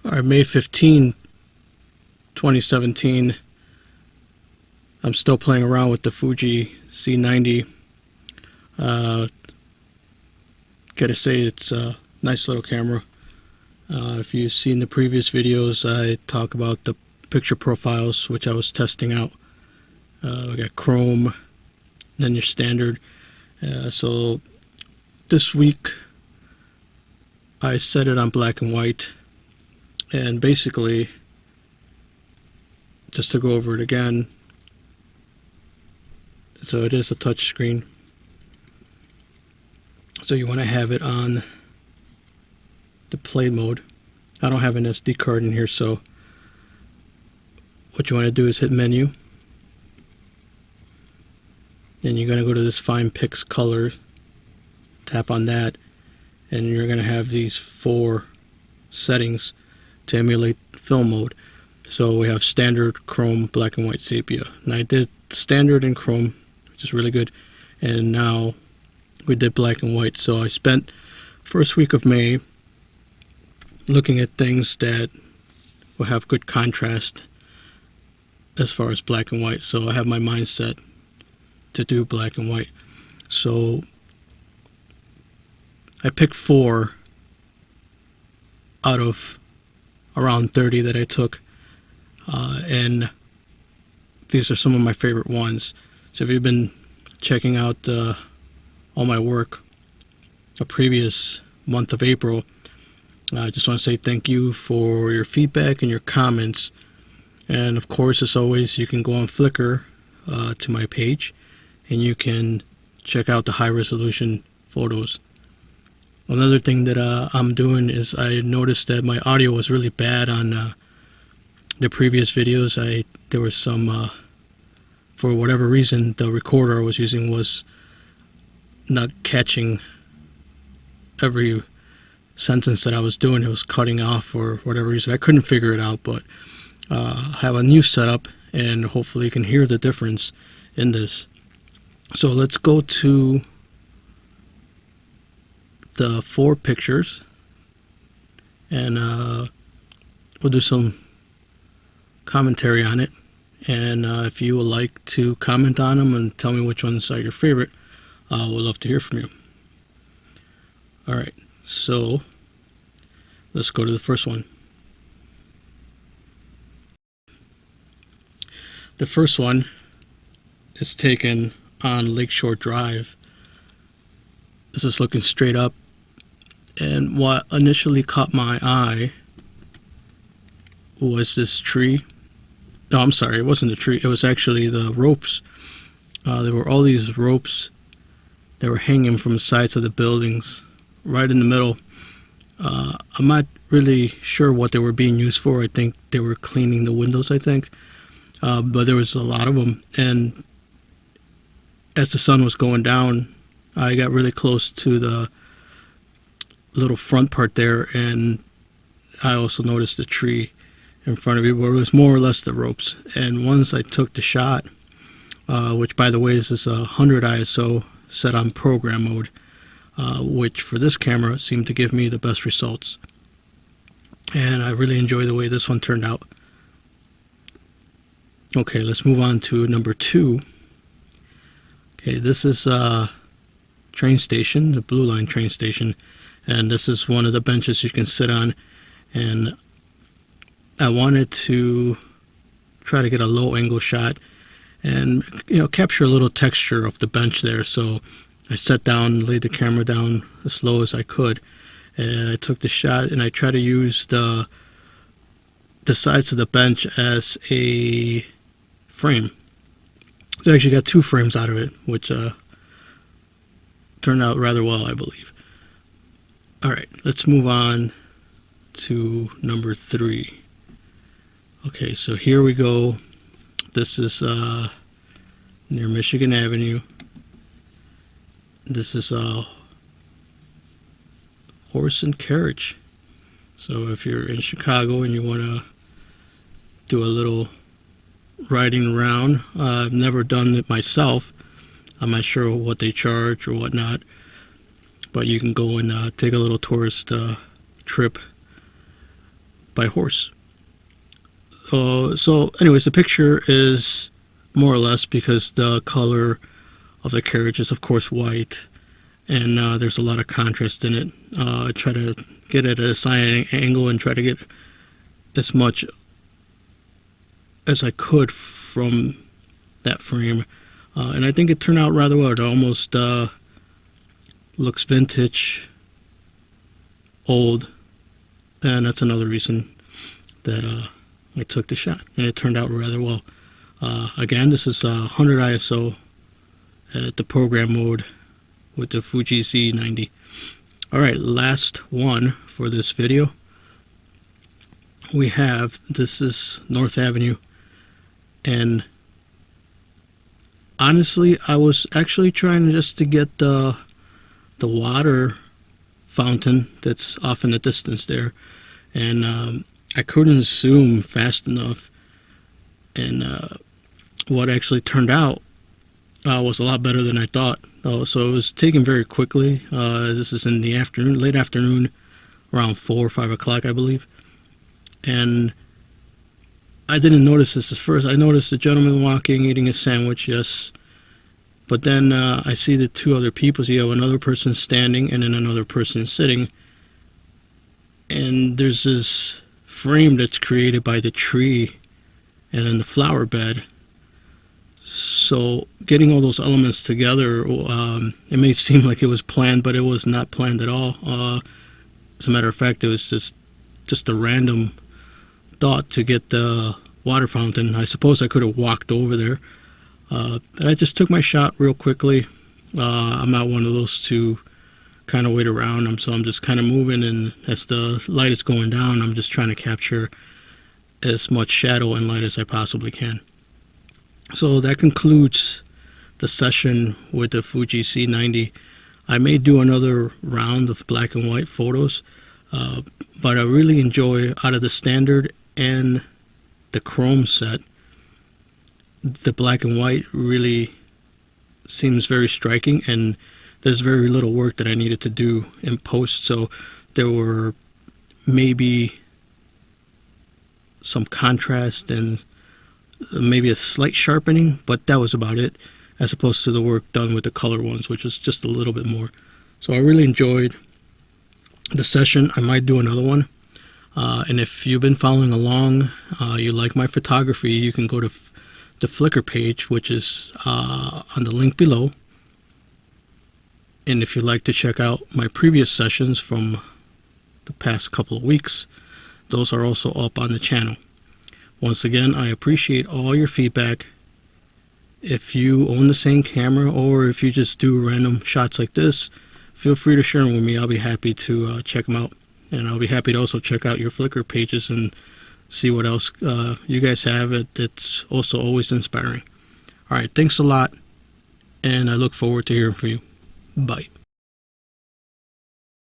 Alright, May 15, 2017. I'm still playing around with the Fuji Z90. Gotta say, it's a nice little camera. If you've seen the previous videos, I talk about the picture profiles, which I was testing out. We got chrome, then your standard. So this week, I set it on black and white. And basically, just to go over it again, so it is a touch screen. So you want to have it on the play mode. I don't have an SD card in here, so what you want to do is hit menu. Then you're going to go to this Finepix color, tap on that, and you're going to have these 4 settings to emulate film mode. So we have standard, chrome, black and white, sepia. And I did standard and chrome, which is really good. And now we did black and white. So I spent first week of May looking at things that will have good contrast as far as black and white. So I have my mindset to do black and white. So I picked 4 out of around 30 that I took, and these are some of my favorite ones. So if you've been checking out all my work the previous month of April, I just want to say thank you for your feedback and your comments. And of course, as always, you can go on Flickr to my page and you can check out the high resolution photos. Another thing that I'm doing is I noticed that my audio was really bad on the previous videos. There was some, for whatever reason, the recorder I was using was not catching every sentence that I was doing. It was cutting off for whatever reason. I couldn't figure it out, but I have a new setup, and hopefully you can hear the difference in this. So let's go to the 4 pictures, and we'll do some commentary on it. And if you would like to comment on them and tell me which ones are your favorite, we'd love to hear from you. Alright, so let's go to the first one. The first one is taken on Lakeshore Drive. This is looking straight up, and what initially caught my eye was this tree. No, I'm sorry, it wasn't a tree, it was actually the ropes. There were all these ropes that were hanging from the sides of the buildings right in the middle. I'm not really sure what they were being used for. I think they were cleaning the windows, I think. But there was a lot of them, and as the sun was going down, I got really close to the little front part there, and I also noticed the tree in front of me where it was more or less the ropes. And once I took the shot, which by the way is 100 ISO set on program mode, which for this camera seemed to give me the best results. And I really enjoy the way this one turned out. Okay, let's move on to number 2. Okay, this is train station, the Blue Line train station, and this is one of the benches you can sit on. And I wanted to try to get a low angle shot and capture a little texture of the bench there. So I sat down, laid the camera down as low as I could, and I took the shot, and I tried to use the sides of the bench as a frame. So I actually got 2 frames out of it, which turned out rather well, I believe. Alright, let's move on to number 3. Okay, so here we go. This is near Michigan Avenue. This is horse and carriage. So if you're in Chicago and you want to do a little riding around, I've never done it myself. I'm not sure what they charge or whatnot, but you can go and take a little tourist trip by horse. So anyways, the picture is more or less, because the color of the carriage is of course white, and there's a lot of contrast in it. I try to get it at a side angle and try to get as much as I could from that frame, and I think it turned out rather well. It almost looks vintage, old, and that's another reason that I took the shot, and it turned out rather well. Again, this is 100 ISO at the program mode with the Fuji Z90. Alright, last one for this video. We have, this is North Avenue, and honestly, I was actually trying just to get the water fountain that's off in the distance there, and I couldn't zoom fast enough, and what actually turned out was a lot better than I thought. So it was taken very quickly. This is in the afternoon, late afternoon, around 4 or 5 o'clock, I believe. And I didn't notice this at first. I noticed the gentleman walking, eating a sandwich, yes. But then I see the two other people. So you have another person standing and then another person sitting. And there's this frame that's created by the tree and then the flower bed. So getting all those elements together, it may seem like it was planned, but it was not planned at all. As a matter of fact, it was just a random thought to get the water fountain. I suppose I could have walked over there, but I just took my shot real quickly. I'm not one of those to kind of wait around, so I'm just kind of moving, and as the light is going down, I'm just trying to capture as much shadow and light as I possibly can. So that concludes the session with the Fuji Z90. I may do another round of black and white photos, but I really enjoy, out of the standard and the chrome set, the black and white really seems very striking, and there's very little work that I needed to do in post, so there were maybe some contrast and maybe a slight sharpening, but that was about it, as opposed to the work done with the color ones, which was just a little bit more. So I really enjoyed the session. I might do another one, and if you've been following along, you like my photography, you can go to the Flickr page, which is on the link below. And if you'd like to check out my previous sessions from the past couple of weeks, those are also up on the channel. Once again, I appreciate all your feedback. If you own the same camera, or if you just do random shots like this, feel free to share them with me. I'll be happy to check them out. And I'll be happy to also check out your Flickr pages and see what else you guys have. It's also always inspiring. Alright, thanks a lot, and I look forward to hearing from you. Bye.